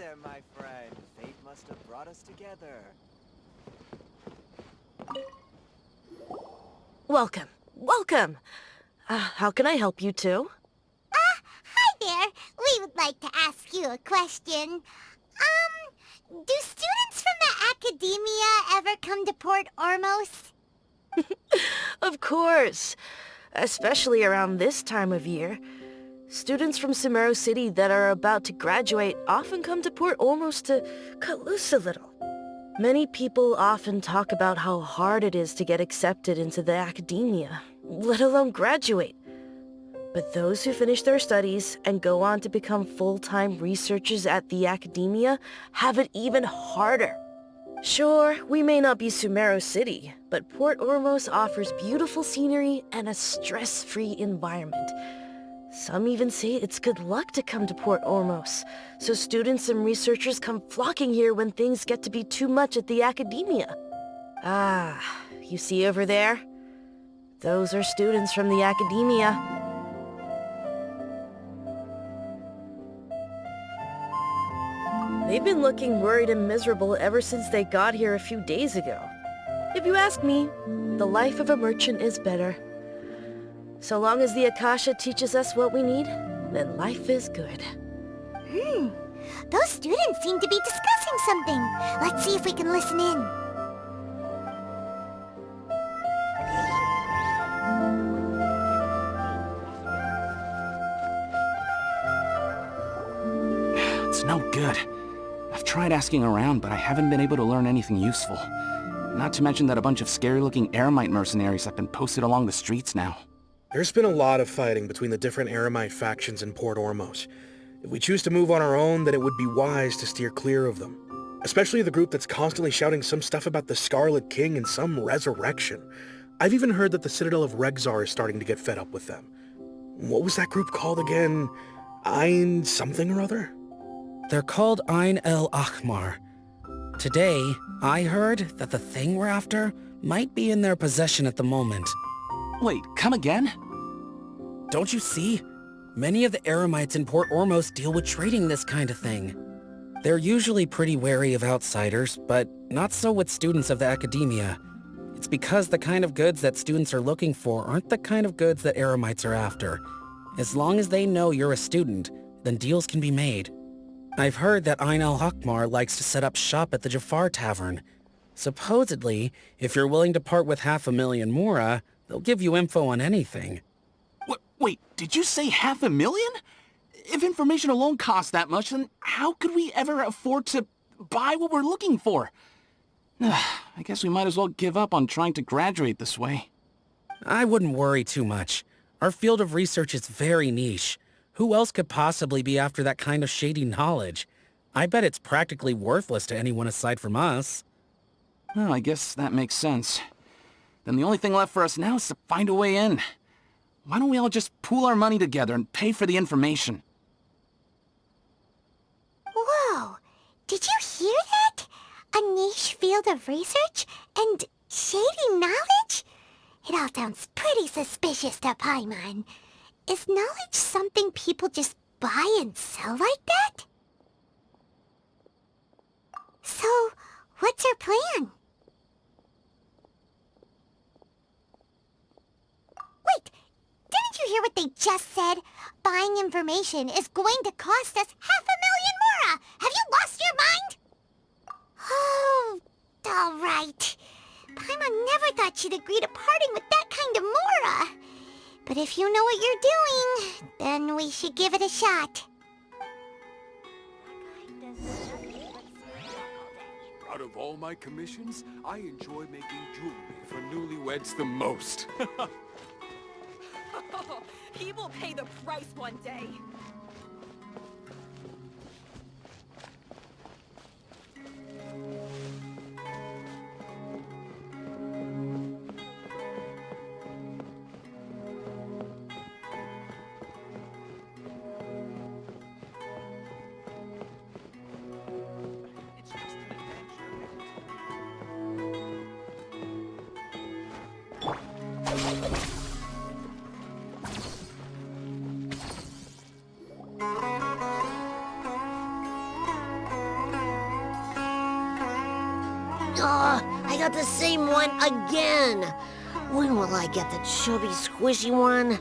there, my friend. Fate must have brought us together. Welcome. Welcome. How can I help you two? Hi there. We would like to ask you a question. Do students from the academia ever come to Port Ormos? Of course. Especially around this time of year. Students from Sumeru City that are about to graduate often come to Port Ormos to cut loose a little. Many people often talk about how hard it is to get accepted into the academia, let alone graduate. But those who finish their studies and go on to become full-time researchers at the academia have it even harder. Sure, we may not be Sumeru City, but Port Ormos offers beautiful scenery and a stress-free environment. Some even say it's good luck to come to Port Ormos, so students and researchers come flocking here when things get to be too much at the academia. Ah, you see over there? Those are students from the academia. They've been looking worried and miserable ever since they got here a few days ago. If you ask me, the life of a merchant is better. So long as the Akasha teaches us what we need, then life is good. Those students seem to be discussing something. Let's see if we can listen in. It's no good. I've tried asking around, but I haven't been able to learn anything useful. Not to mention that a bunch of scary-looking Eremite mercenaries have been posted along the streets now. There's been a lot of fighting between the different Eremite factions in Port Ormos. If we choose to move on our own, then it would be wise to steer clear of them. Especially the group that's constantly shouting some stuff about the Scarlet King and some resurrection. I've even heard that the Citadel of Regzar is starting to get fed up with them. What was that group called again? Ein something or other? They're called Ein el Ahmar. Today, I heard that the thing we're after might be in their possession at the moment. Wait, come again? Don't you see? Many of the Eremites in Port Ormos deal with trading this kind of thing. They're usually pretty wary of outsiders, but not so with students of the academia. It's because the kind of goods that students are looking for aren't the kind of goods that Eremites are after. As long as they know you're a student, then deals can be made. I've heard that Ein el-Hakmar likes to set up shop at the Jafar Tavern. Supposedly, if you're willing to part with 500,000 Mora, they'll give you info on anything. Wait, did you say 500,000? If information alone costs that much, then how could we ever afford to buy what we're looking for? I guess we might as well give up on trying to graduate this way. I wouldn't worry too much. Our field of research is very niche. Who else could possibly be after that kind of shady knowledge? I bet it's practically worthless to anyone aside from us. Well, I guess that makes sense. Then the only thing left for us now is to find a way in. Why don't we all just pool our money together and pay for the information? Whoa! Did you hear that? A niche field of research and shady knowledge? It all sounds pretty suspicious to Paimon. Is knowledge something people just buy and sell like that? So, what's our plan? Wait, didn't you hear what they just said? Buying information is going to cost us 500,000 Mora! Have you lost your mind? Oh, all right. Paimon never thought she'd agree to parting with that kind of Mora. But if you know what you're doing, then we should give it a shot. Out of all my commissions, I enjoy making jewelry for newlyweds the most. He will pay the price one day. I got the same one again. When will I get the chubby, squishy one?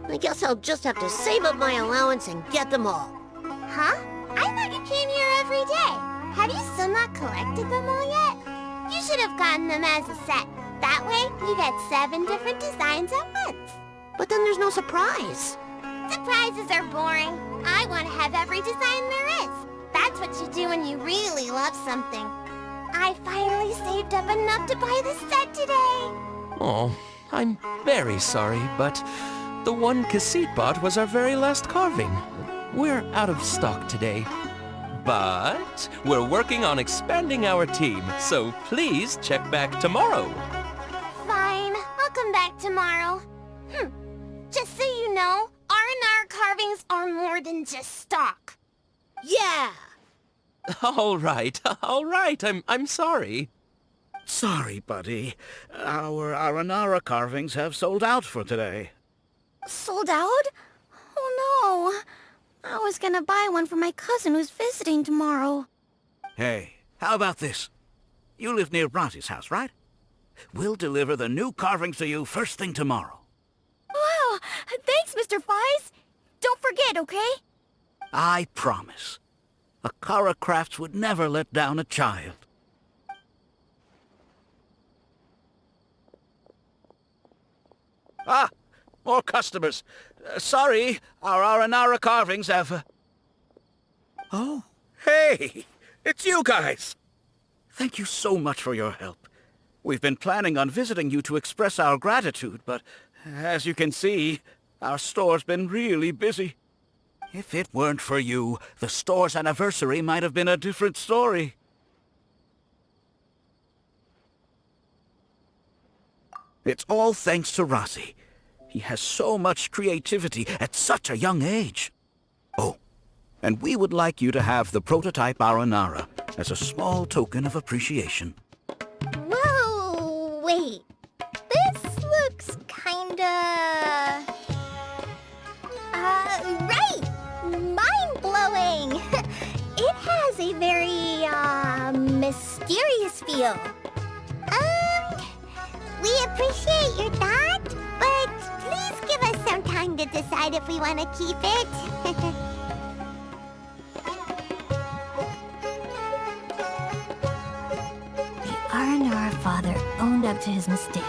I guess I'll just have to save up my allowance and get them all. Huh? I thought you came here every day. Have you still not collected them all yet? You should have gotten them as a set. That way, you get 7 different designs at once. But then there's no surprise. Surprises are boring. I want to have every design there is. That's what you do when you really love something. I finally saved up enough to buy the set today. Oh, I'm very sorry, but the one Cassit bought was our very last carving. We're out of stock today. But we're working on expanding our team, so please check back tomorrow. Fine, I'll come back tomorrow. Just so you know, R&R carvings are more than just stock. Yeah! All right. I'm sorry. Sorry, buddy. Our Aranara carvings have sold out for today. Sold out? Oh no. I was gonna buy one for my cousin who's visiting tomorrow. Hey, how about this? You live near Bronte's house, right? We'll deliver the new carvings to you first thing tomorrow. Wow, thanks, Mr. Fies. Don't forget, okay? I promise. Akara Crafts would never let down a child. Ah, more customers. Sorry, our Aranara carvings have... Oh, hey, it's you guys. Thank you so much for your help. We've been planning on visiting you to express our gratitude, but as you can see, our store's been really busy. If it weren't for you, the store's anniversary might have been a different story. It's all thanks to Rossi. He has so much creativity at such a young age. Oh, and we would like you to have the prototype Aranara as a small token of appreciation. Whoa, wait. This looks kinda... right! Mind-blowing! It has a very, mysterious feel. We appreciate your thought, but please give us some time to decide if we want to keep it. The Aranara father owned up to his mistake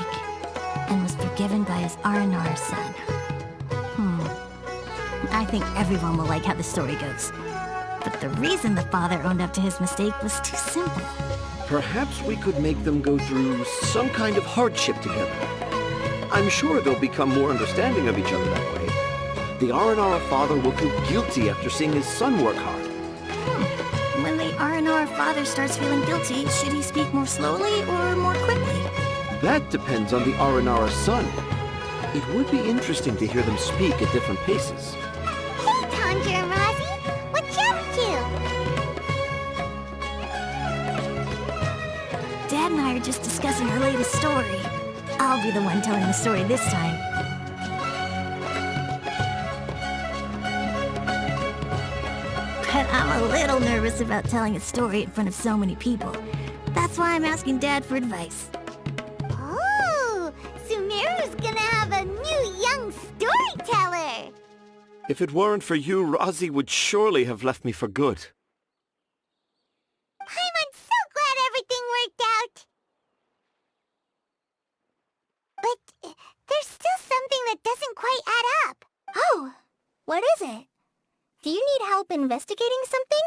and was forgiven by his Aranara son. I think everyone will like how the story goes. But the reason the father owned up to his mistake was too simple. Perhaps we could make them go through some kind of hardship together. I'm sure they'll become more understanding of each other that way. The Aranara father will feel guilty after seeing his son work hard. When the Aranara father starts feeling guilty, should he speak more slowly or more quickly? That depends on the Aranara son. It would be interesting to hear them speak at different paces. Hey, Tanja and Rosie, what you up to? Dad and I are just discussing our latest story. I'll be the one telling the story this time. But I'm a little nervous about telling a story in front of so many people. That's why I'm asking Dad for advice. Oh, Sumeru's gonna have a new young storyteller. If it weren't for you, Rosie would surely have left me for good. I'm so glad everything worked out. But there's still something that doesn't quite add up. Oh, what is it? Do you need help investigating something?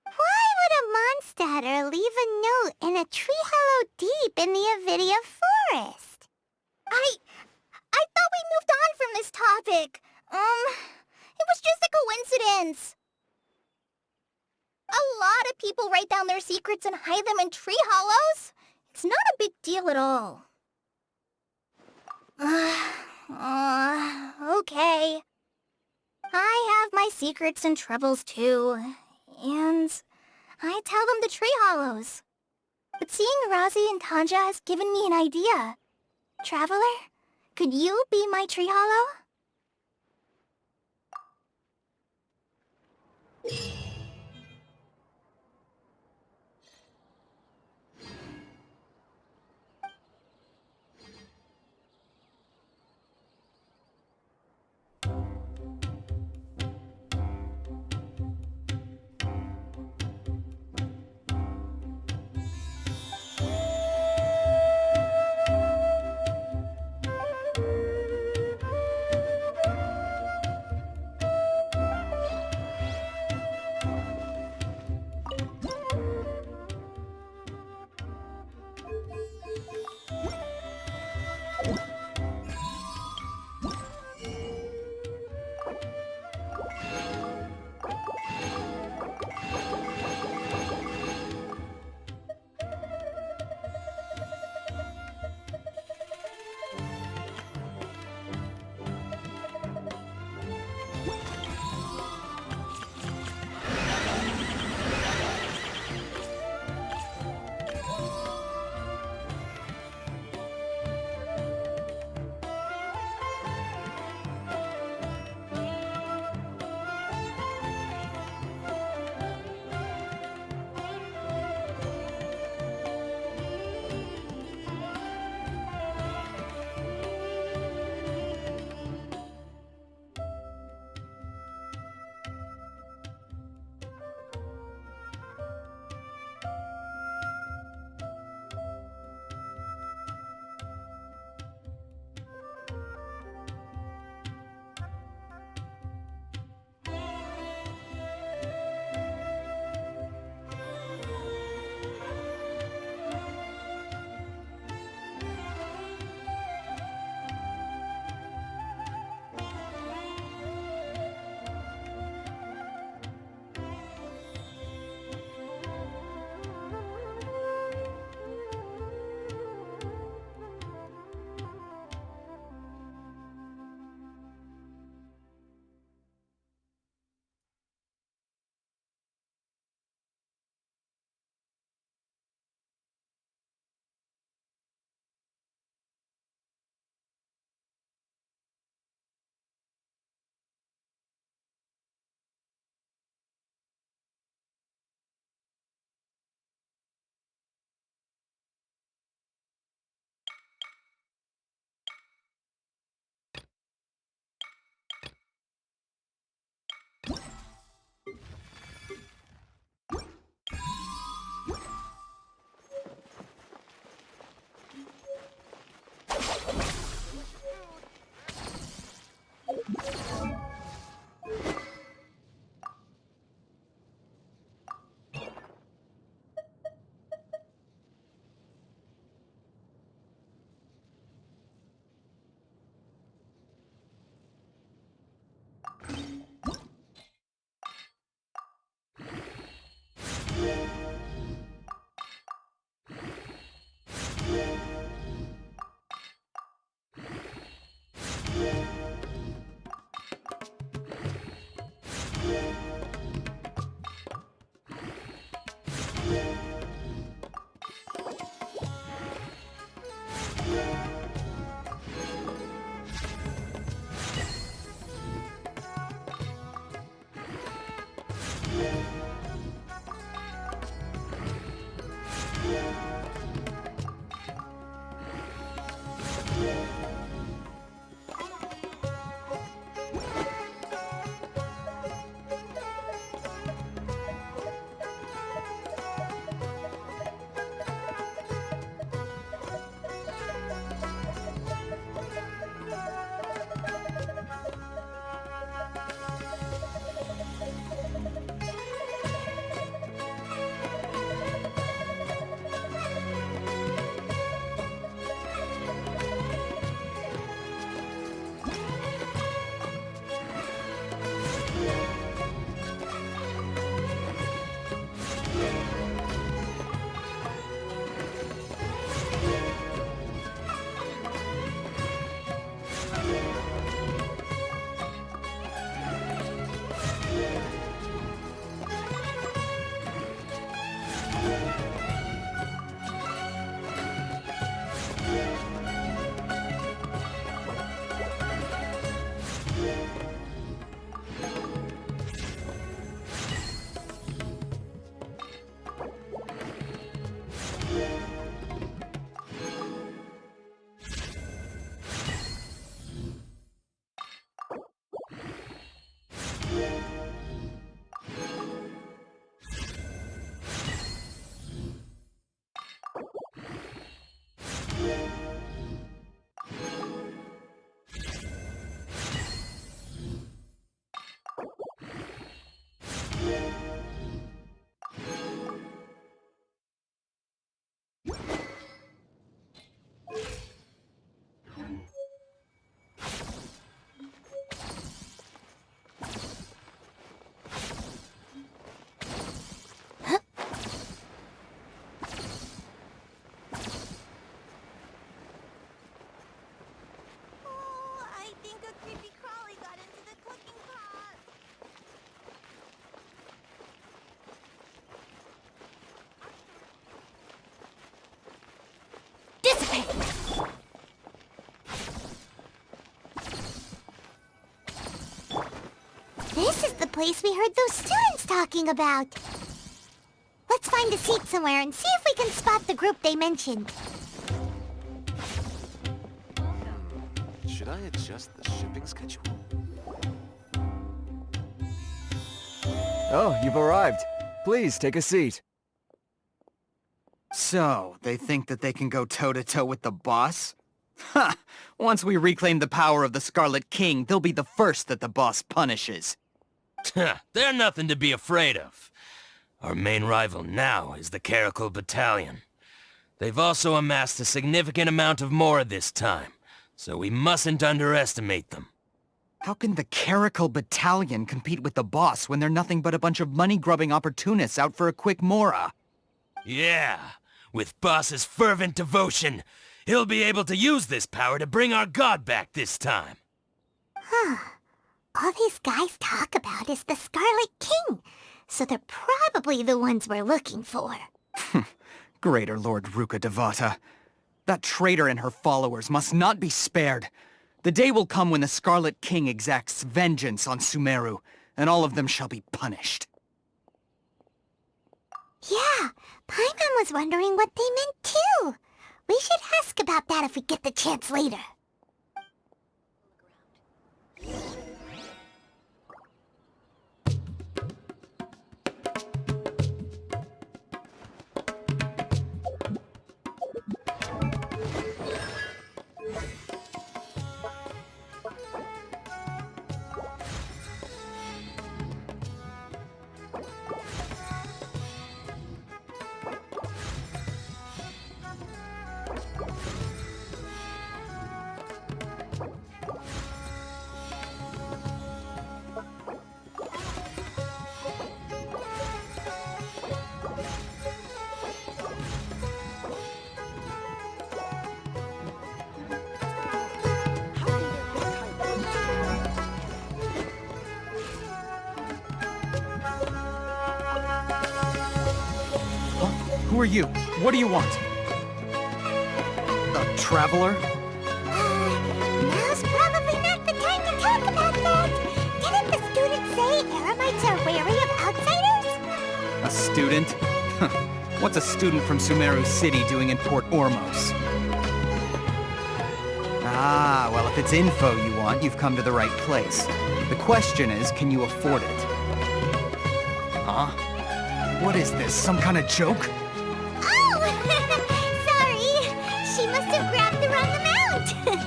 Why would a Mondstatter leave a note in a tree hollow deep in the Avidia forest? I thought we moved on from this topic. It was just a coincidence. A lot of people write down their secrets and hide them in tree hollows. It's not a big deal at all. Okay. I have my secrets and troubles too, and I tell them to tree hollows. But seeing Razi and Tanja has given me an idea. Traveler, could you be my tree hollow? place we heard those students talking about. Let's find a seat somewhere and see if we can spot the group they mentioned. Should I adjust the shipping schedule? Oh, you've arrived. Please, take a seat. So, they think that they can go toe-to-toe with the boss? Ha! Once we reclaim the power of the Scarlet King, they'll be the first that the boss punishes. They're nothing to be afraid of. Our main rival now is the Caracal Battalion. They've also amassed a significant amount of Mora this time, so we mustn't underestimate them. How can the Caracal Battalion compete with the boss when they're nothing but a bunch of money-grubbing opportunists out for a quick Mora? Yeah, with Boss's fervent devotion, he'll be able to use this power to bring our god back this time. Huh. All these guys talk about is the Scarlet King, so they're probably the ones we're looking for. Greater Lord Ruka Devata. That traitor and her followers must not be spared. The day will come when the Scarlet King exacts vengeance on Sumeru, and all of them shall be punished. Yeah, Paimon was wondering what they meant too. We should ask about that if we get the chance later. Who are you? What do you want? A traveler? Now's probably not the time to talk about that. Didn't the students say Eremites are wary of outsiders? A student? What's a student from Sumeru City doing in Port Ormos? Ah, well, if it's info you want, you've come to the right place. The question is, can you afford it? Huh? What is this, some kind of joke? Sorry, she must have grabbed the wrong amount. Hey,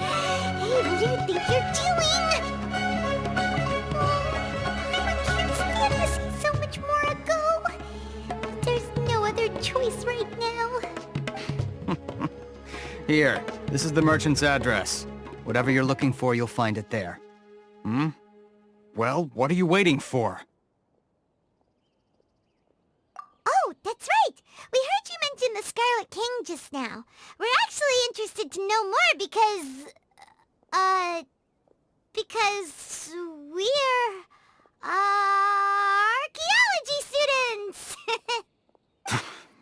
what do you think you're doing? I can't stand to see so much more ago. But there's no other choice right now. Here, this is the merchant's address. Whatever you're looking for, you'll find it there. Hmm? Well, what are you waiting for? Oh, that's right! We heard you mention the Scarlet King just now. We're actually interested to know more because we're, archaeology students!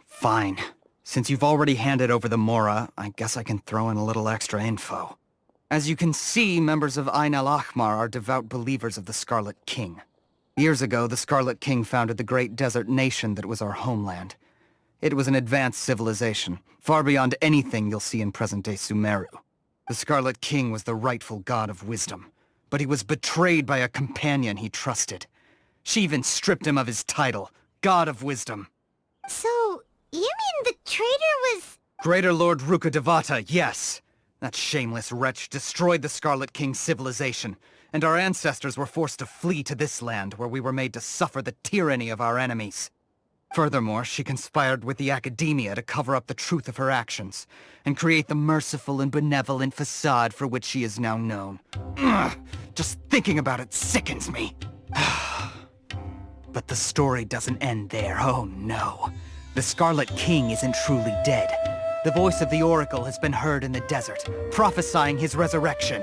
Fine. Since you've already handed over the Mora, I guess I can throw in a little extra info. As you can see, members of Ain al-Ahmar are devout believers of the Scarlet King. Years ago, the Scarlet King founded the great desert nation that was our homeland. It was an advanced civilization, far beyond anything you'll see in present-day Sumeru. The Scarlet King was the rightful god of wisdom, but he was betrayed by a companion he trusted. She even stripped him of his title, God of Wisdom. So, you mean the traitor was... Greater Lord Ruka Devata, yes! That shameless wretch destroyed the Scarlet King's civilization, and our ancestors were forced to flee to this land where we were made to suffer the tyranny of our enemies. Furthermore, she conspired with the Academia to cover up the truth of her actions, and create the merciful and benevolent facade for which she is now known. Ugh, just thinking about it sickens me. But the story doesn't end there, oh no. The Scarlet King isn't truly dead. The voice of the Oracle has been heard in the desert, prophesying his resurrection.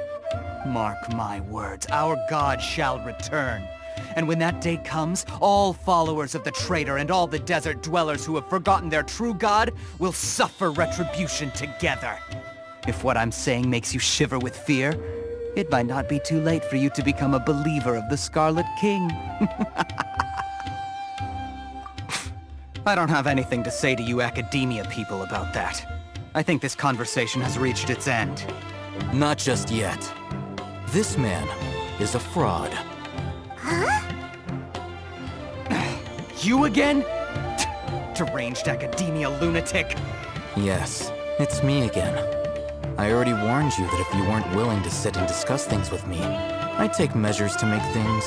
Mark my words, our god shall return. And when that day comes, all followers of the traitor and all the desert dwellers who have forgotten their true god will suffer retribution together. If what I'm saying makes you shiver with fear, it might not be too late for you to become a believer of the Scarlet King. I don't have anything to say to you academia people about that. I think this conversation has reached its end. Not just yet. This man is a fraud. Huh? You again? Deranged academia lunatic. Yes, it's me again. I already warned you that if you weren't willing to sit and discuss things with me, I'd take measures to make things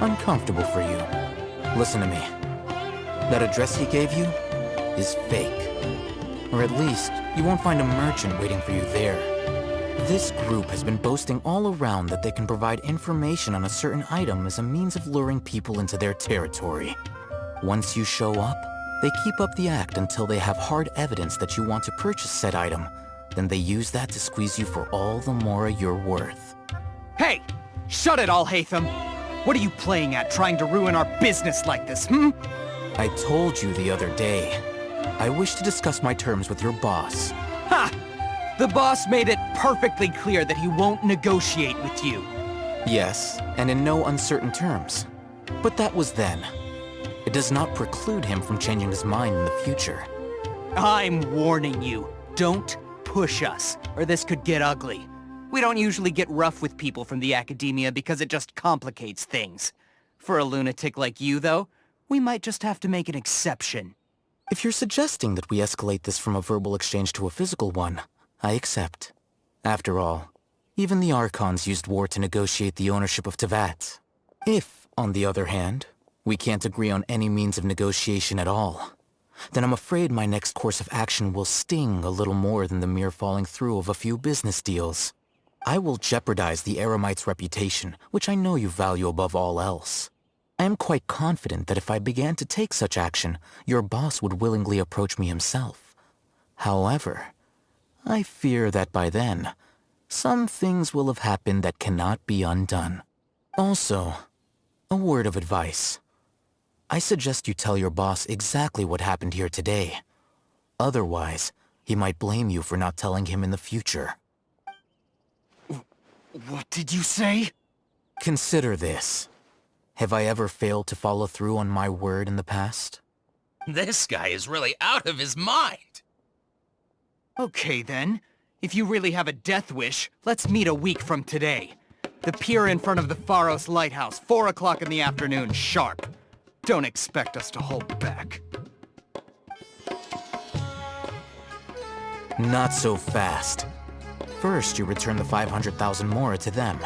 uncomfortable for you. Listen to me. That address he gave you is fake. Or at least, you won't find a merchant waiting for you there. This group has been boasting all around that they can provide information on a certain item as a means of luring people into their territory. Once you show up, they keep up the act until they have hard evidence that you want to purchase said item. Then they use that to squeeze you for all the mora you're worth. Hey! Shut it all, Hatham! What are you playing at, trying to ruin our business like this, hmm? I told you the other day. I wish to discuss my terms with your boss. Ha! The boss made it perfectly clear that he won't negotiate with you. Yes, and in no uncertain terms. But that was then. It does not preclude him from changing his mind in the future. I'm warning you. Don't push us, or this could get ugly. We don't usually get rough with people from the academia because it just complicates things. For a lunatic like you, though, we might just have to make an exception. If you're suggesting that we escalate this from a verbal exchange to a physical one, I accept. After all, even the Archons used war to negotiate the ownership of Tevat. If, on the other hand, we can't agree on any means of negotiation at all, then I'm afraid my next course of action will sting a little more than the mere falling through of a few business deals. I will jeopardize the Eremite's reputation, which I know you value above all else. I am quite confident that if I began to take such action, your boss would willingly approach me himself. However, I fear that by then, some things will have happened that cannot be undone. Also, a word of advice. I suggest you tell your boss exactly what happened here today. Otherwise, he might blame you for not telling him in the future. What did you say? Consider this. Have I ever failed to follow through on my word in the past? This guy is really out of his mind. Okay then. If you really have a death wish, let's meet a week from today. The pier in front of the Pharos Lighthouse, 4 o'clock in the afternoon, sharp. Don't expect us to hold back. Not so fast. First, you return the 500,000 mora to them.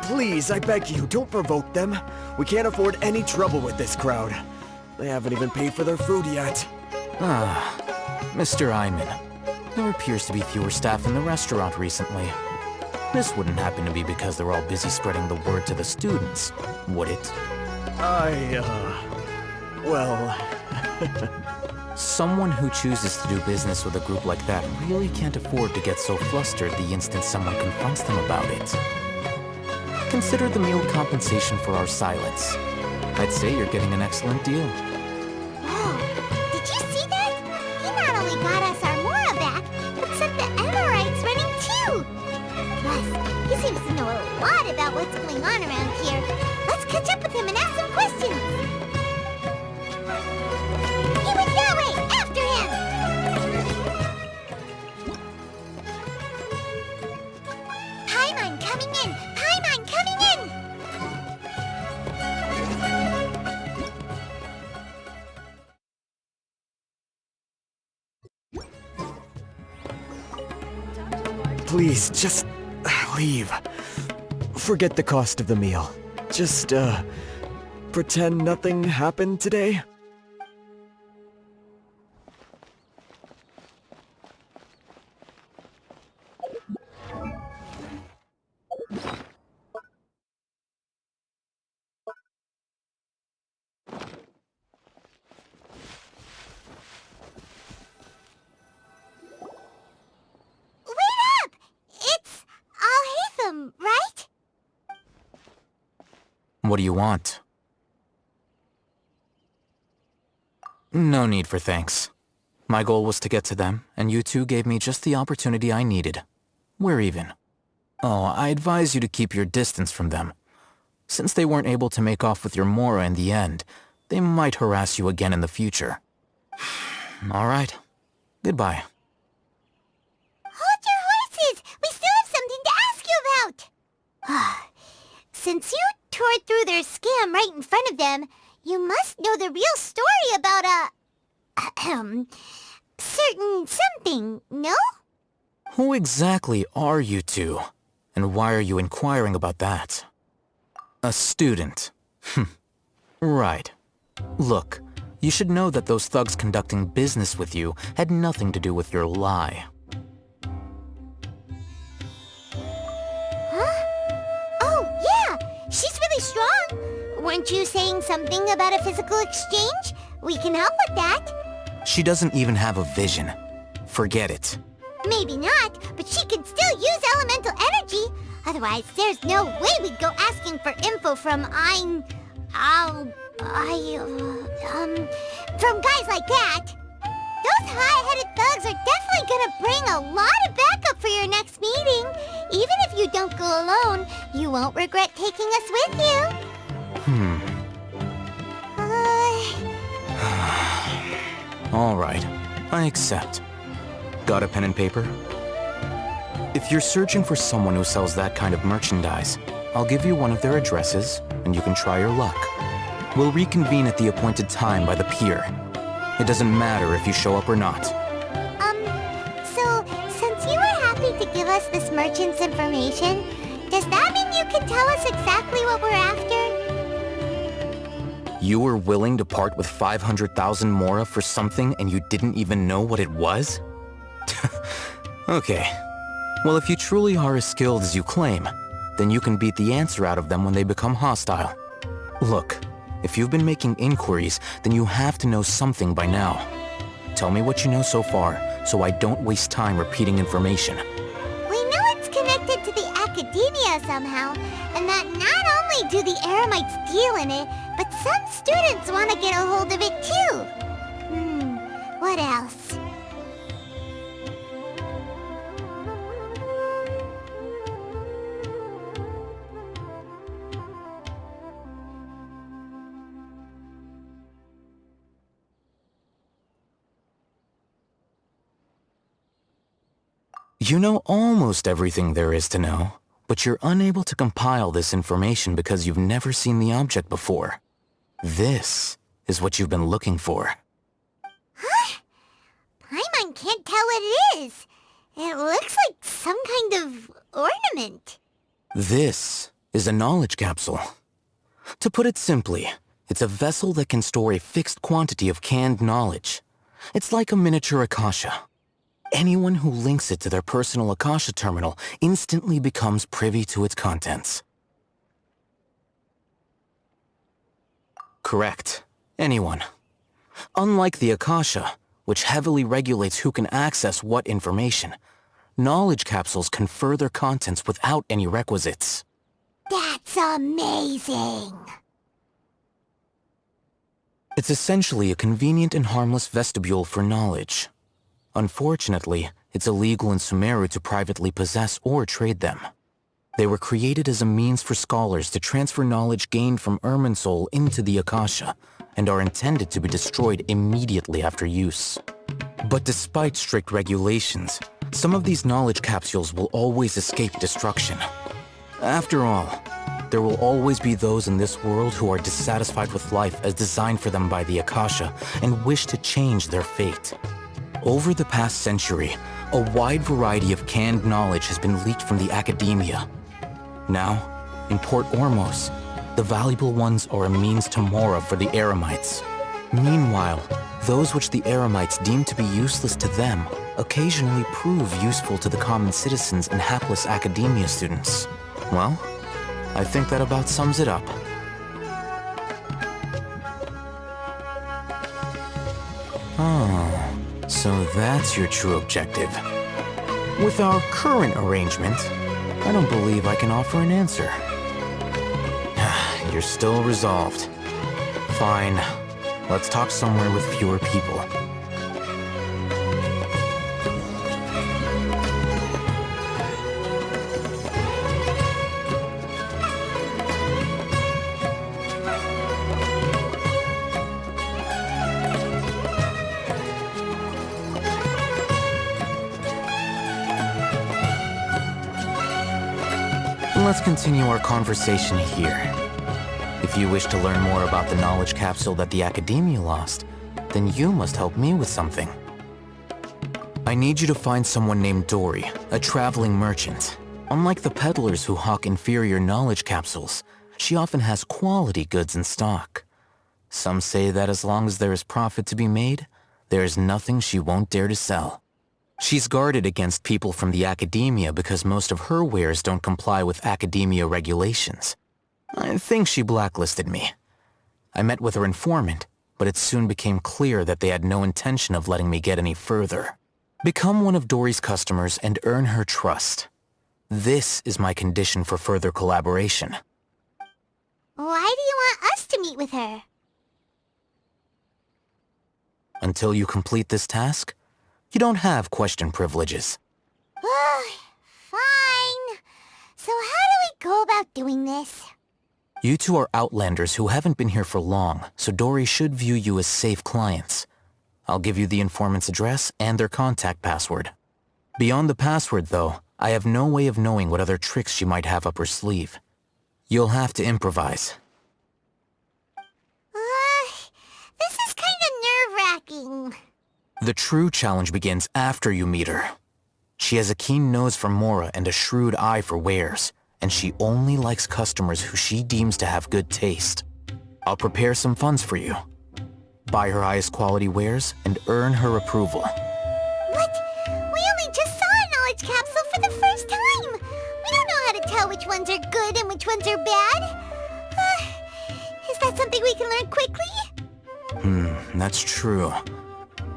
Please, I beg you, don't provoke them. We can't afford any trouble with this crowd. They haven't even paid for their food yet. Ah, Mr. Iman. There appears to be fewer staff in the restaurant recently. This wouldn't happen to be because they're all busy spreading the word to the students, would it? Well... Someone who chooses to do business with a group like that really can't afford to get so flustered the instant someone confronts them about it. Consider the meal compensation for our silence. I'd say you're getting an excellent deal. Whoa, did you see that? He not only got us our Mora back, but set the Amorites running too. Plus, he seems to know a lot about what's going on around here. Let's catch up with him and ask some questions. He went that way! After him! Paimon coming in! Paimon coming in! Please, just leave. Forget the cost of the meal. Just, pretend nothing happened today. Right? What do you want? No need for thanks. My goal was to get to them, and you two gave me just the opportunity I needed. We're even. Oh, I advise you to keep your distance from them. Since they weren't able to make off with your Mora in the end, they might harass you again in the future. All right. Goodbye. Hold your horses! We still have something to ask you about! Since you tore through their scam right in front of them, you must know the real story about certain something, no? Who exactly are you two? And why are you inquiring about that? A student. Right. Look, you should know that those thugs conducting business with you had nothing to do with your lie. Huh? Oh, yeah! She's really strong! Weren't you saying something about a physical exchange? We can help with that. She doesn't even have a vision. Forget it. Maybe not, but she can still use elemental energy. Otherwise, there's no way we'd go asking for info from from guys like that. Those high-headed thugs are definitely gonna bring a lot of backup for your next meeting. Even if you don't go alone, you won't regret taking us with you. All right, I accept. Got a pen and paper? If you're searching for someone who sells that kind of merchandise, I'll give you one of their addresses, and you can try your luck. We'll reconvene at the appointed time by the pier. It doesn't matter if you show up or not. So, since you were happy to give us this merchant's information, does that mean you can tell us exactly what we're after? You were willing to part with 500,000 Mora for something and you didn't even know what it was? Okay. Well, if you truly are as skilled as you claim, then you can beat the answer out of them when they become hostile. Look, if you've been making inquiries, then you have to know something by now. Tell me what you know so far, so I don't waste time repeating information. We know it's connected to the academia somehow, and that not only do the Eremites deal in it, but some students want to get a hold of it too. What else? You know almost everything there is to know, but you're unable to compile this information because you've never seen the object before. This is what you've been looking for. Huh? Paimon can't tell what it is. It looks like some kind of ornament. This is a knowledge capsule. To put it simply, it's a vessel that can store a fixed quantity of canned knowledge. It's like a miniature Akasha. Anyone who links it to their personal Akasha terminal instantly becomes privy to its contents. Correct. Anyone. Unlike the Akasha, which heavily regulates who can access what information, knowledge capsules confer their contents without any requisites. That's amazing! It's essentially a convenient and harmless vestibule for knowledge. Unfortunately, it's illegal in Sumeru to privately possess or trade them. They were created as a means for scholars to transfer knowledge gained from Irminsul into the Akasha, and are intended to be destroyed immediately after use. But despite strict regulations, some of these knowledge capsules will always escape destruction. After all, there will always be those in this world who are dissatisfied with life as designed for them by the Akasha and wish to change their fate. Over the past century, a wide variety of canned knowledge has been leaked from the academia. Now, in Port Ormos, the valuable ones are a means to Mora for the Eremites. Meanwhile, those which the Eremites deem to be useless to them occasionally prove useful to the common citizens and hapless academia students. Well, I think that about sums it up. Oh, so that's your true objective. With our current arrangement, I don't believe I can offer an answer. You're still resolved. Fine. Let's talk somewhere with fewer people. Let's continue our conversation here. If you wish to learn more about the knowledge capsule that the Academia lost, then you must help me with something. I need you to find someone named Dory, a traveling merchant. Unlike the peddlers who hawk inferior knowledge capsules, she often has quality goods in stock. Some say that as long as there is profit to be made, there is nothing she won't dare to sell. She's guarded against people from the Academia because most of her wares don't comply with Academia regulations. I think she blacklisted me. I met with her informant, but it soon became clear that they had no intention of letting me get any further. Become one of Dory's customers and earn her trust. This is my condition for further collaboration. Why do you want us to meet with her? Until you complete this task, you don't have question privileges. Fine. So how do we go about doing this? You two are outlanders who haven't been here for long, so Dory should view you as safe clients. I'll give you the informant's address and their contact password. Beyond the password, though, I have no way of knowing what other tricks she might have up her sleeve. You'll have to improvise. This is kind of nerve-wracking. The true challenge begins after you meet her. She has a keen nose for Mora and a shrewd eye for wares, and she only likes customers who she deems to have good taste. I'll prepare some funds for you. Buy her highest quality wares and earn her approval. What? We only just saw a knowledge capsule for the first time. We don't know how to tell which ones are good and which ones are bad. Is that something we can learn quickly? That's true.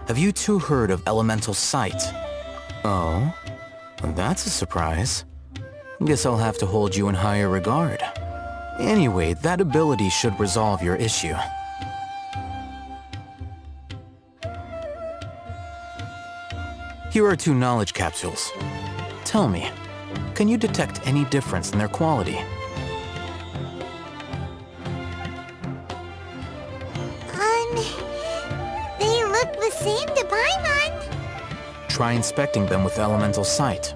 Have you two heard of elemental sight? Oh? Well, that's a surprise. Guess I'll have to hold you in higher regard. Anyway, that ability should resolve your issue. Here are 2 knowledge capsules. Tell me, can you detect any difference in their quality? They look the same to Paimon. Try inspecting them with elemental sight.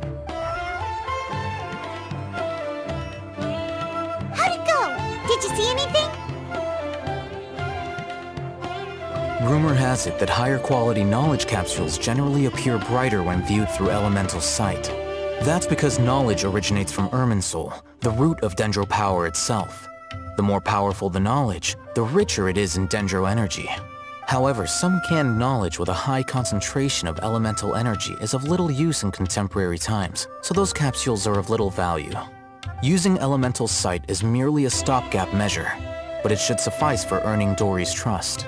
How'd it go? Did you see anything? Rumor has it that higher quality knowledge capsules generally appear brighter when viewed through elemental sight. That's because knowledge originates from Irminsul, the root of Dendro power itself. The more powerful the knowledge, the richer it is in Dendro energy. However, some canned knowledge with a high concentration of elemental energy is of little use in contemporary times, so those capsules are of little value. Using elemental sight is merely a stopgap measure, but it should suffice for earning Dory's trust.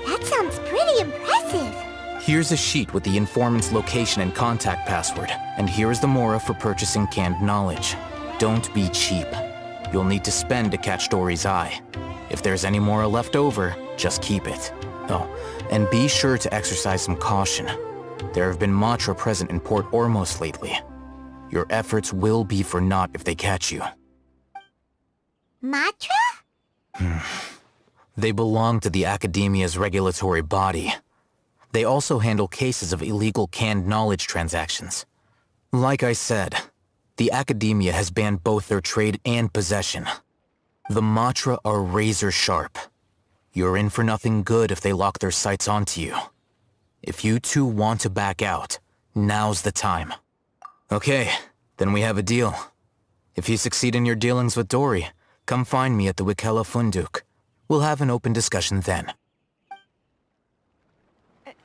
That sounds pretty impressive. Here's a sheet with the informant's location and contact password, and here's the Mora for purchasing canned knowledge. Don't be cheap. You'll need to spend to catch Dory's eye. If there's any Mora left over, just keep it. Oh, and be sure to exercise some caution. There have been Matra present in Port Ormos lately. Your efforts will be for naught if they catch you. Matra? They belong to the Academia's regulatory body. They also handle cases of illegal canned knowledge transactions. Like I said, the Academia has banned both their trade and possession. The Matra are razor sharp. You're in for nothing good if they lock their sights onto you. If you two want to back out, now's the time. Okay, then we have a deal. If you succeed in your dealings with Dory, come find me at the Wikela Funduk. We'll have an open discussion then.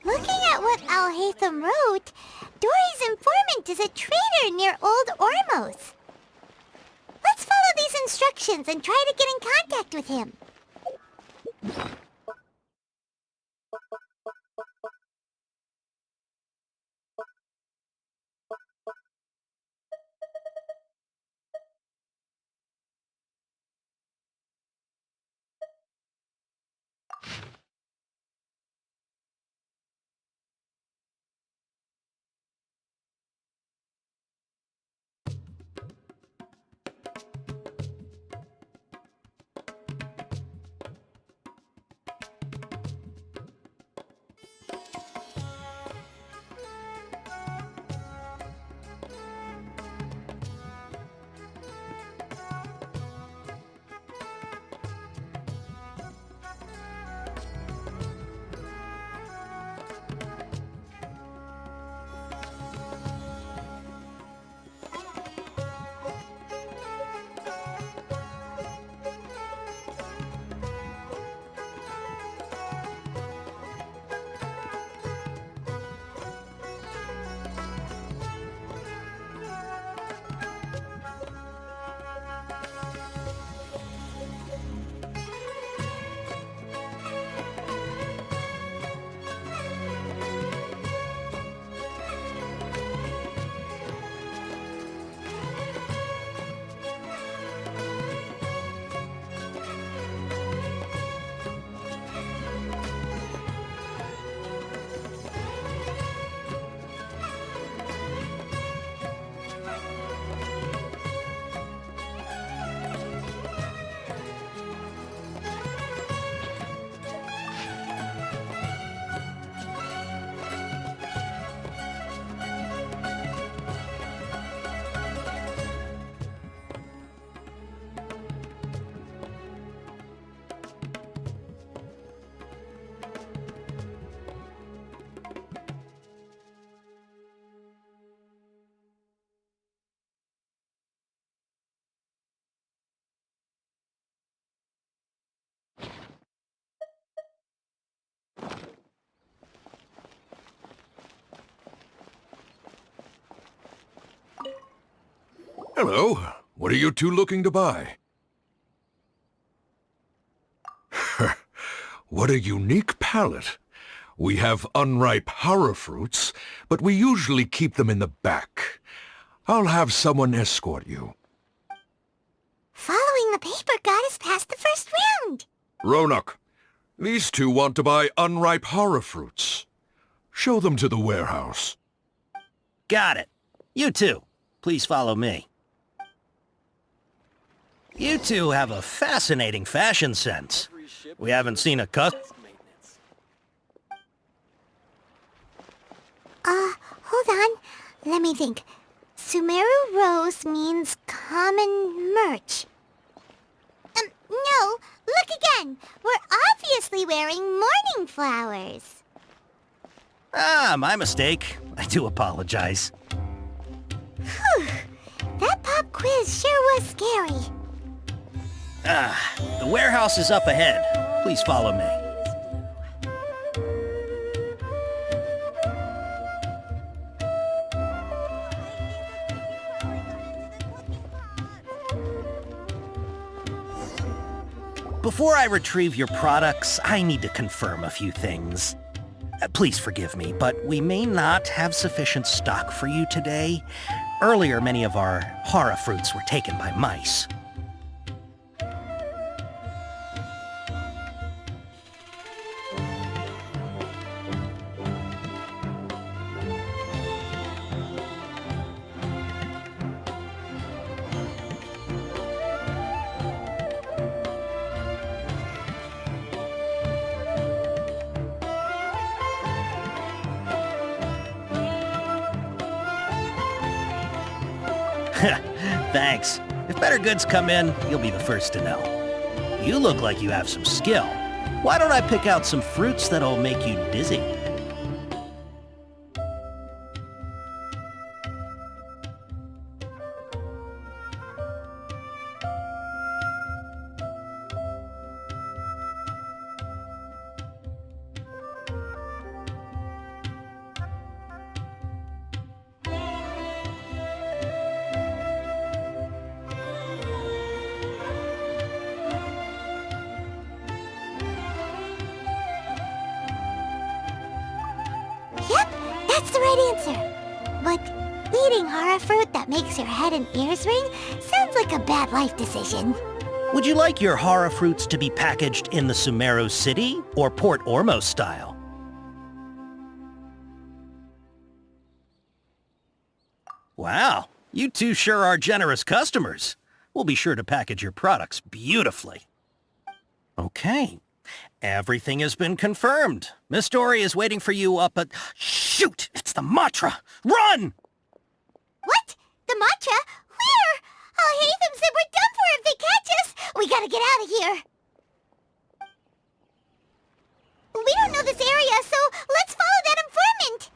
Looking at what Al-Haytham wrote, Dory's informant is a trader near Old Ormos. Let's follow these instructions and try to get in contact with him. Hello. What are you two looking to buy? What a unique palette. We have unripe horror fruits, but we usually keep them in the back. I'll have someone escort you. Following the paper got us past the first round. Ronak, these two want to buy unripe horror fruits. Show them to the warehouse. Got it. You two, please follow me. You two have a fascinating fashion sense. We haven't seen a Hold on. Let me think. Sumeru Rose means common merch. No, look again. We're obviously wearing morning flowers. Ah, my mistake. I do apologize. Whew. That pop quiz sure was scary. The warehouse is up ahead. Please follow me. Before I retrieve your products, I need to confirm a few things. Please forgive me, but we may not have sufficient stock for you today. Earlier, many of our horror fruits were taken by mice. Thanks. If better goods come in, you'll be the first to know. You look like you have some skill. Why don't I pick out some fruits that'll make you dizzy? Yep, that's the right answer. But eating horror fruit that makes your head and ears ring sounds like a bad life decision. Would you like your horror fruits to be packaged in the Sumeru City or Port Ormos style? Wow, you two sure are generous customers. We'll be sure to package your products beautifully. Okay, everything has been confirmed. Miss Story is waiting for you up at... Shoot! It's the Matra! Run! What? The Matra? Where? Oh, Hatham said we're done for if they catch us. We gotta get out of here. We don't know this area, so let's follow that informant.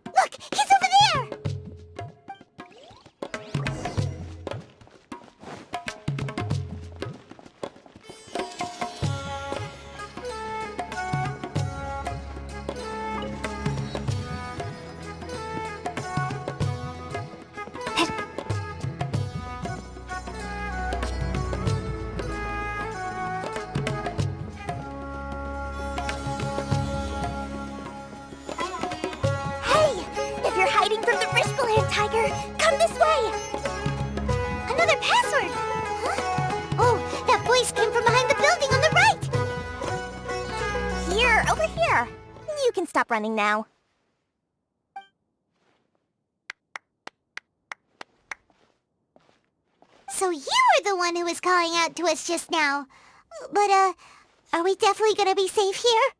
Look, he's over there! Hiding from the Rishbaland tiger! Come this way! Another password! Huh? Oh, that voice came from behind the building on the right! Here, over here. You can stop running now. So you were the one who was calling out to us just now. But, are we definitely gonna be safe here?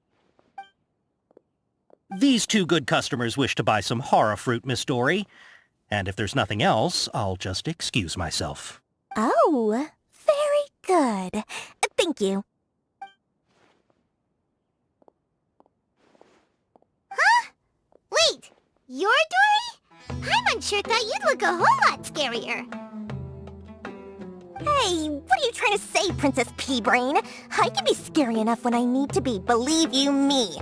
These two good customers wish to buy some horror fruit, Miss Story. And if there's nothing else, I'll just excuse myself. Oh, very good. Thank you. Huh? Wait, you're Dory? Paimon sure thought you'd look a whole lot scarier. Hey, what are you trying to say, Princess Pea-Brain? I can be scary enough when I need to be, believe you me.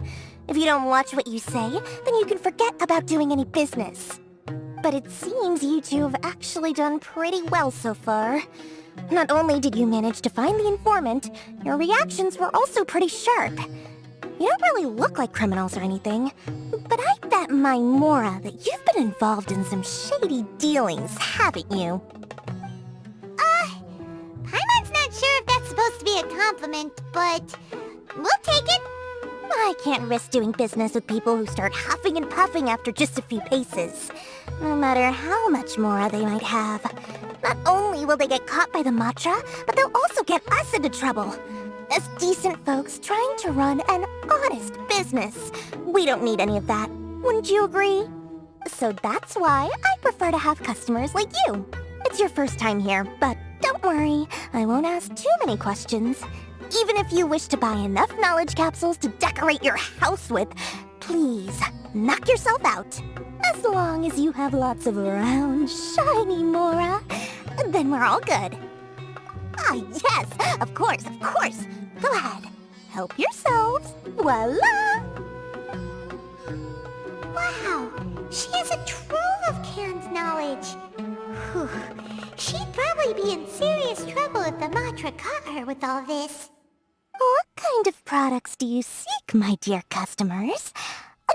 If you don't watch what you say, then you can forget about doing any business. But it seems you two have actually done pretty well so far. Not only did you manage to find the informant, your reactions were also pretty sharp. You don't really look like criminals or anything, but I bet my Mora that you've been involved in some shady dealings, haven't you? Paimon's not sure if that's supposed to be a compliment, but we'll take it. I can't risk doing business with people who start huffing and puffing after just a few paces. No matter how much Mora they might have. Not only will they get caught by the Matra, but they'll also get us into trouble. As decent folks trying to run an honest business. We don't need any of that. Wouldn't you agree? So that's why I prefer to have customers like you. It's your first time here, but don't worry, I won't ask too many questions. Even if you wish to buy enough knowledge capsules to decorate your house with, please, knock yourself out. As long as you have lots of round, shiny Mora, then we're all good. Ah, yes, of course. Go ahead, help yourselves. Voila! Wow, she has a trove of canned knowledge. Whew. She'd probably be in serious trouble if the Matra caught her with all this. What kind of products do you seek, my dear customers?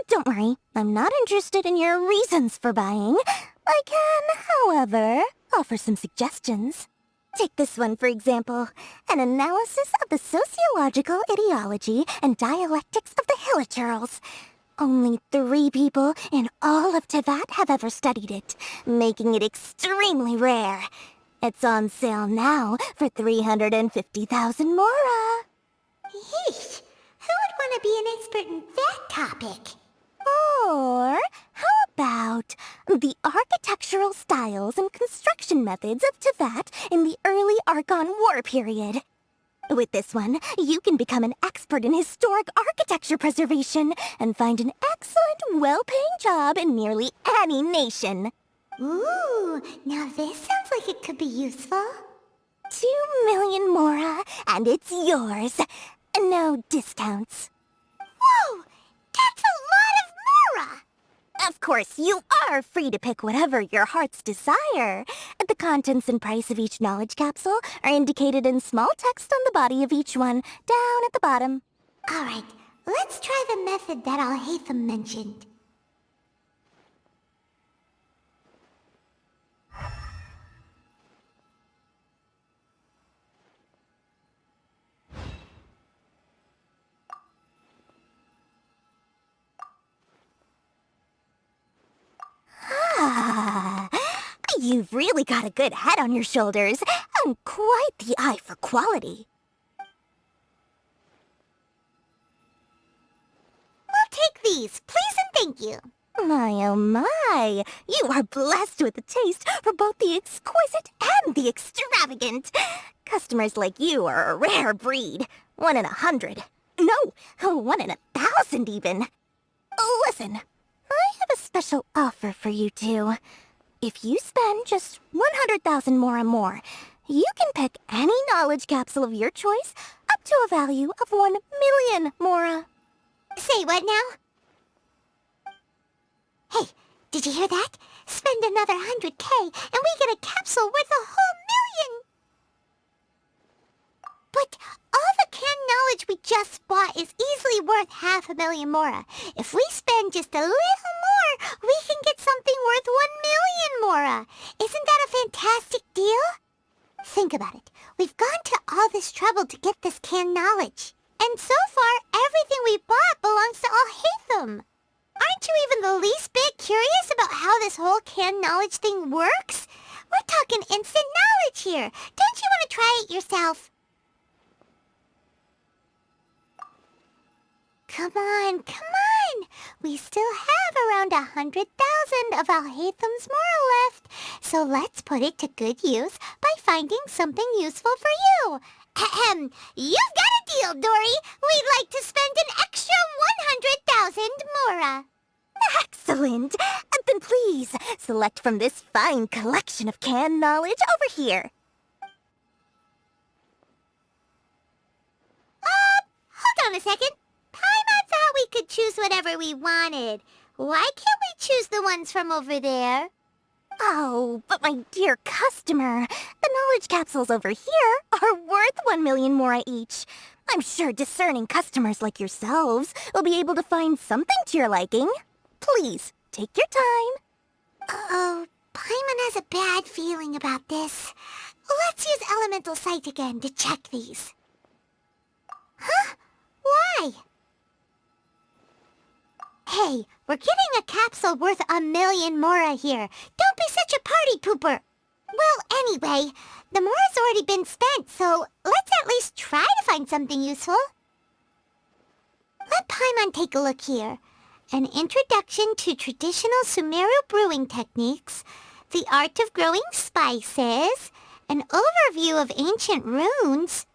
Don't worry, I'm not interested in your reasons for buying. I can, however, offer some suggestions. Take this one, for example. An analysis of the sociological ideology and dialectics of the Hilichurls. Only 3 people in all of Teyvat have ever studied it, making it extremely rare. It's on sale now for 350,000 Mora. Yeesh, who would want to be an expert in that topic? Or how about the architectural styles and construction methods of Teyvat in the early Archon War period? With this one, you can become an expert in historic architecture preservation and find an excellent, well-paying job in nearly any nation. Ooh, now this sounds like it could be useful. 2 million Mora, and it's yours. No discounts. Whoa! That's a lot of Mora! Of course, you are free to pick whatever your heart's desire. The contents and price of each knowledge capsule are indicated in small text on the body of each one, down at the bottom. Alright, let's try the method that Al-Haytham mentioned. Ah, you've really got a good head on your shoulders, and quite the eye for quality. We'll take these, please and thank you. My oh my, you are blessed with a taste for both the exquisite and the extravagant. Customers like you are a rare breed. 1 in 100. No, 1 in 1,000 even. Listen, I have a special offer for you two. If you spend just 100,000 more, you can pick any knowledge capsule of your choice up to a value of 1 million Mora. Say what now? Hey, did you hear that? Spend another 100K and we get a capsule worth a whole million! But all the canned knowledge we just bought is easily worth 500,000 Mora. If we spend just a little more, we can get something worth 1 million Mora. Isn't that a fantastic deal? Think about it. We've gone to all this trouble to get this canned knowledge. And so far, everything we bought belongs to Al-Haytham. Aren't you even the least bit curious about how this whole canned knowledge thing works? We're talking instant knowledge here. Don't you want to try it yourself? Come on, come on! We still have around 100,000 of Alhaitham's Mora left, so let's put it to good use by finding something useful for you. Ahem, you've got a deal, Dory. We'd like to spend an extra 100,000 Mora. Excellent! Then please, select from this fine collection of canned knowledge over here. Hold on a second. Paimon thought we could choose whatever we wanted. Why can't we choose the ones from over there? Oh, but my dear customer, the knowledge capsules over here are worth 1 million Mora each. I'm sure discerning customers like yourselves will be able to find something to your liking. Please, take your time. Uh-oh, Paimon has a bad feeling about this. Let's use Elemental Sight again to check these. Huh? Why? Hey, we're getting a capsule worth 1 million Mora here. Don't be such a party pooper. Well, anyway, the Mora's already been spent, so let's at least try to find something useful. Let Paimon take a look here. An introduction to traditional Sumeru brewing techniques, the art of growing spices, an overview of ancient runes.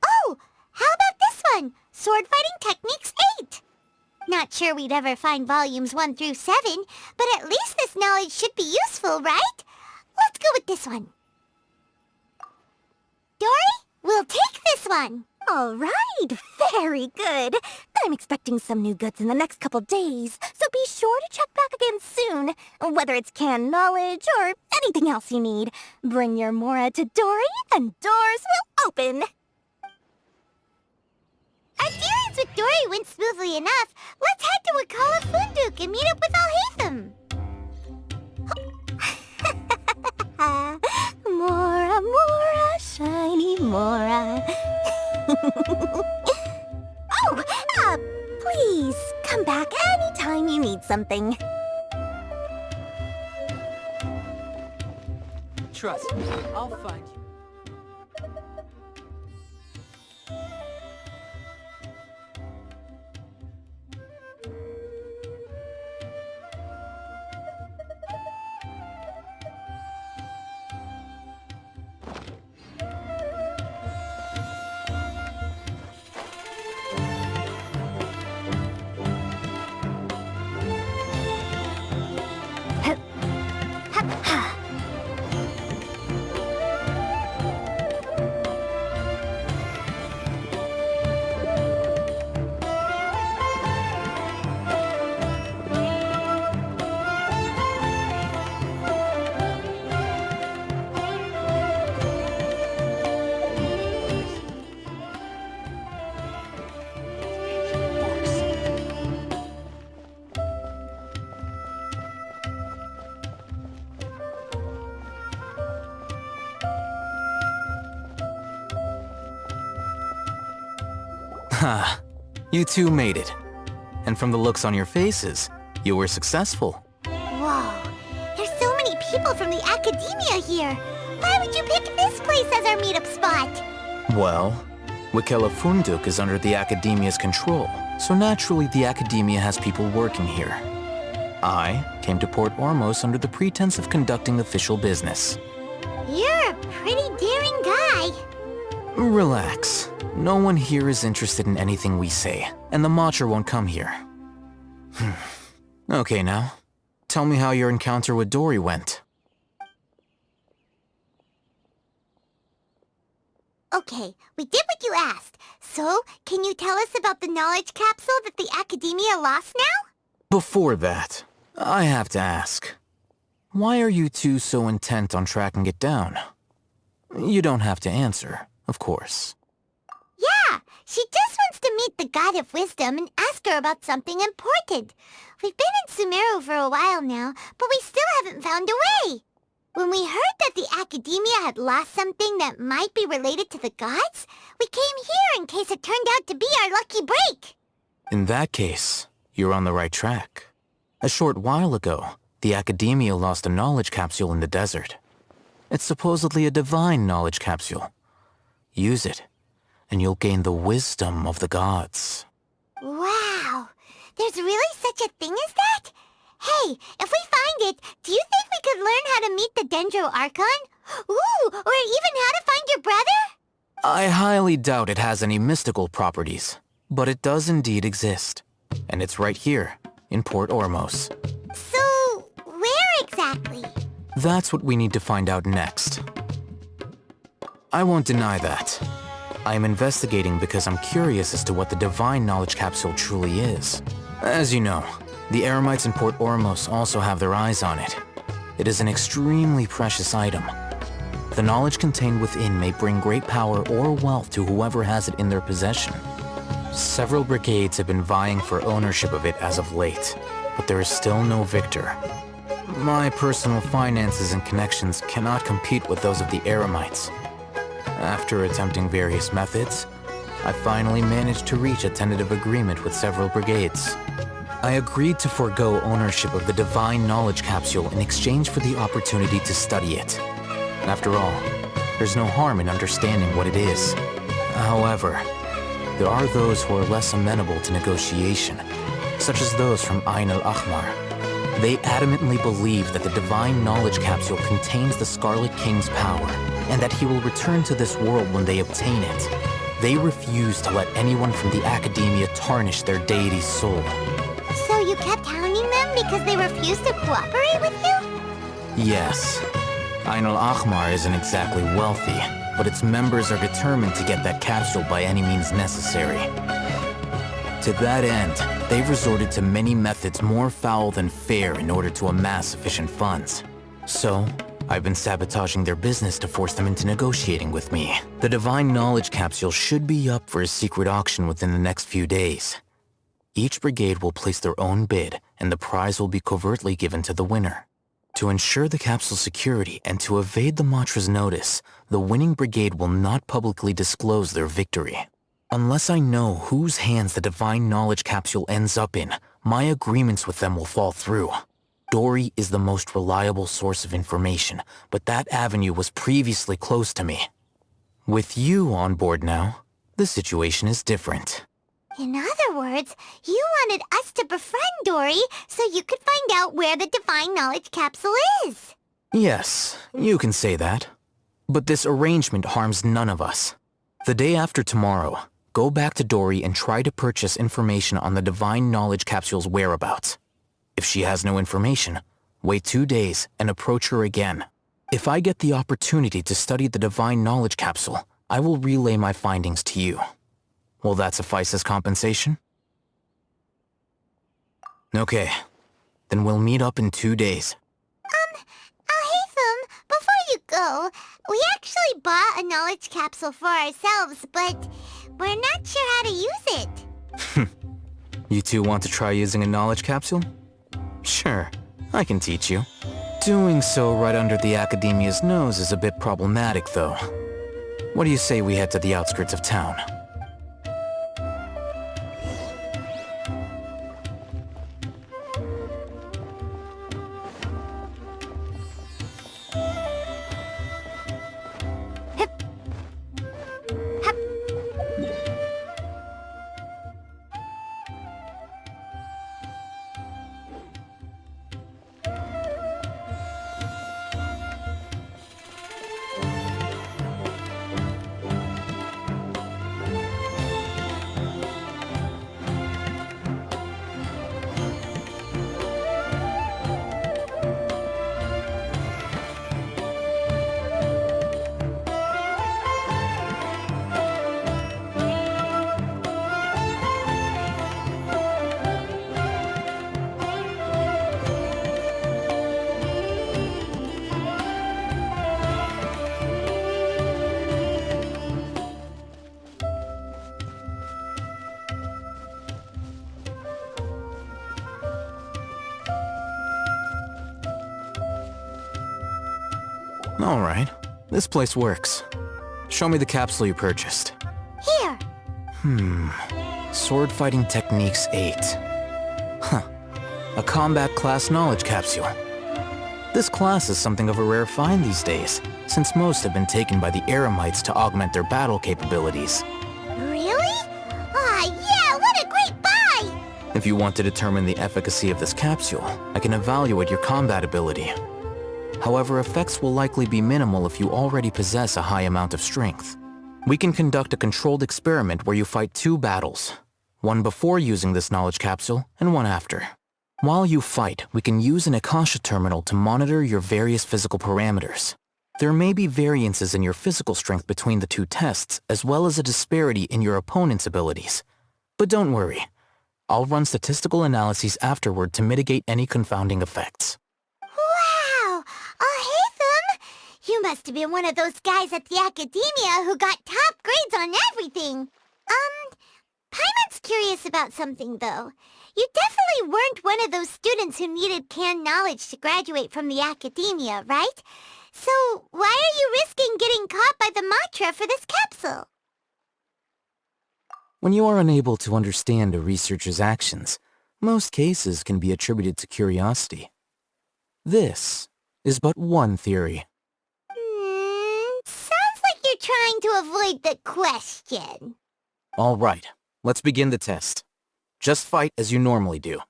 Oh, how about this one? Sword Fighting Techniques 8. Not sure we'd ever find volumes 1 through 7, but at least this knowledge should be useful, right? Let's go with this one. Dory, we'll take this one. All right, very good. I'm expecting some new goods in the next couple days, so be sure to check back again soon. Whether it's canned knowledge or anything else you need, bring your Mora to Dory and doors will open. Our dealings with Dory went smoothly enough. Let's head to Wakala Funduk and meet up with Alhaitham. Mora, Mora, shiny Mora. Please, come back anytime you need something. Trust me, I'll find you. Ha! You two made it. And from the looks on your faces, you were successful. Whoa, there's so many people from the academia here. Why would you pick this place as our meetup spot? Well, Wakela Funduk is under the Academia's control, so naturally the Academia has people working here. I came to Port Ormos under the pretense of conducting official business. You're a pretty daring guy. Relax. No one here is interested in anything we say, and the Matcha won't come here. Okay now, tell me how your encounter with Dory went. Okay, we did what you asked. So, can you tell us about the knowledge capsule that the Academia lost now? Before that, I have to ask. Why are you two so intent on tracking it down? You don't have to answer, of course. Yeah, she just wants to meet the God of Wisdom and ask her about something important. We've been in Sumeru for a while now, but we still haven't found a way. When we heard that the Academia had lost something that might be related to the gods, we came here in case it turned out to be our lucky break. In that case, you're on the right track. A short while ago, the Academia lost a knowledge capsule in the desert. It's supposedly a divine knowledge capsule. Use it, and you'll gain the wisdom of the gods. Wow! There's really such a thing as that? Hey, if we find it, do you think we could learn how to meet the Dendro Archon? Ooh, or even how to find your brother? I highly doubt it has any mystical properties, but it does indeed exist. And it's right here, in Port Ormos. So, where exactly? That's what we need to find out next. I won't deny that. I am investigating because I'm curious as to what the divine knowledge capsule truly is. As you know, the Eremites in Port Ormos also have their eyes on it. It is an extremely precious item. The knowledge contained within may bring great power or wealth to whoever has it in their possession. Several brigades have been vying for ownership of it as of late, but there is still no victor. My personal finances and connections cannot compete with those of the Eremites. After attempting various methods, I finally managed to reach a tentative agreement with several brigades. I agreed to forego ownership of the divine knowledge capsule in exchange for the opportunity to study it. After all, there's no harm in understanding what it is. However, there are those who are less amenable to negotiation, such as those from Ain al-Ahmar. They adamantly believe that the divine knowledge capsule contains the Scarlet King's power, and that he will return to this world when they obtain it. They refuse to let anyone from the Academia tarnish their deity's soul. So you kept hounding them because they refused to cooperate with you? Yes. Ain al-Ahmar isn't exactly wealthy, but its members are determined to get that capsule by any means necessary. To that end, they've resorted to many methods more foul than fair in order to amass sufficient funds. So, I've been sabotaging their business to force them into negotiating with me. The divine knowledge capsule should be up for a secret auction within the next few days. Each brigade will place their own bid, and the prize will be covertly given to the winner. To ensure the capsule's security and to evade the Matra's notice, the winning brigade will not publicly disclose their victory. Unless I know whose hands the divine knowledge capsule ends up in, my agreements with them will fall through. Dory is the most reliable source of information, but that avenue was previously closed to me. With you on board now, the situation is different. In other words, you wanted us to befriend Dory so you could find out where the divine knowledge capsule is. Yes, you can say that. But this arrangement harms none of us. The day after tomorrow, go back to Dory and try to purchase information on the divine knowledge capsule's whereabouts. If she has no information, wait 2 days and approach her again. If I get the opportunity to study the divine knowledge capsule, I will relay my findings to you. Will that suffice as compensation? Okay, then we'll meet up in 2 days. Alhaitham, before you go, we actually bought a knowledge capsule for ourselves, but we're not sure how to use it. You two want to try using a knowledge capsule? Sure, I can teach you. Doing so right under the Academia's nose is a bit problematic, though. What do you say we head to the outskirts of town? Alright, this place works. Show me the capsule you purchased. Here. Sword Fighting Techniques 8. Huh. A combat class knowledge capsule. This class is something of a rare find these days, since most have been taken by the Eremites to augment their battle capabilities. Really? Aw, yeah, what a great buy! If you want to determine the efficacy of this capsule, I can evaluate your combat ability. However, effects will likely be minimal if you already possess a high amount of strength. We can conduct a controlled experiment where you fight 2 battles, one before using this knowledge capsule and one after. While you fight, we can use an Akasha terminal to monitor your various physical parameters. There may be variances in your physical strength between the 2 tests, as well as a disparity in your opponent's abilities. But don't worry, I'll run statistical analyses afterward to mitigate any confounding effects. Wow! Haytham! You must have been one of those guys at the Academia who got top grades on everything. Paimon's curious about something, though. You definitely weren't one of those students who needed canned knowledge to graduate from the Academia, right? So why are you risking getting caught by the Matra for this capsule? When you are unable to understand a researcher's actions, most cases can be attributed to curiosity. This is but one theory. Sounds like you're trying to avoid the question. All right, let's begin the test. Just fight as you normally do.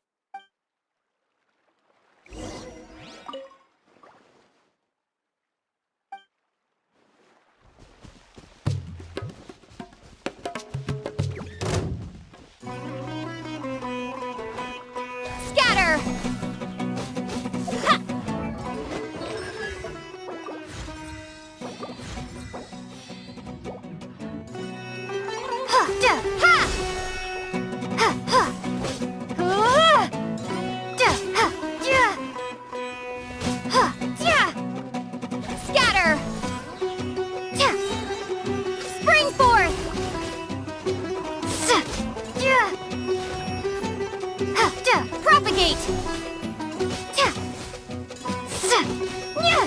Scatter! Ha! Ha! Da! Ha! Ha! Ha! Da! Ha! Ja! Ha! Ja! Scatter! Ta! Spring forth! Sa! Ja! Ha! Da! Propagate! Ta! Sa! Nya!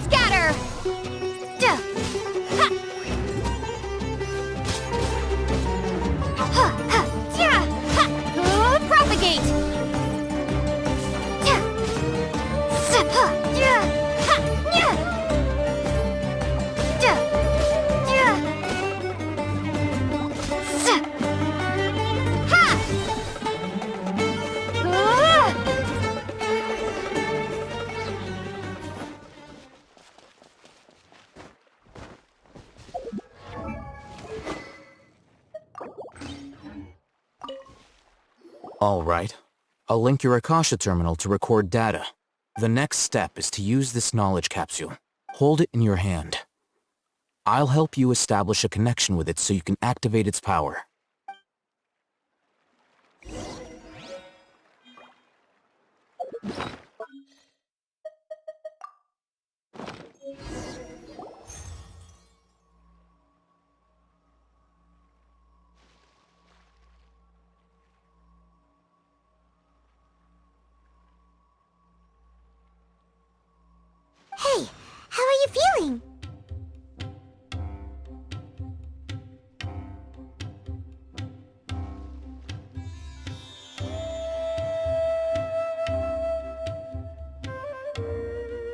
Scatter! Da! Ha! Ha! Ha! Ja! Ha! Propagate! Ta! Sa! Ha! Ja! Ha! Nya! Da! Ja! Sa! Ha! All right. I'll link your Akasha terminal to record data. The next step is to use this knowledge capsule. Hold it in your hand. I'll help you establish a connection with it so you can activate its power.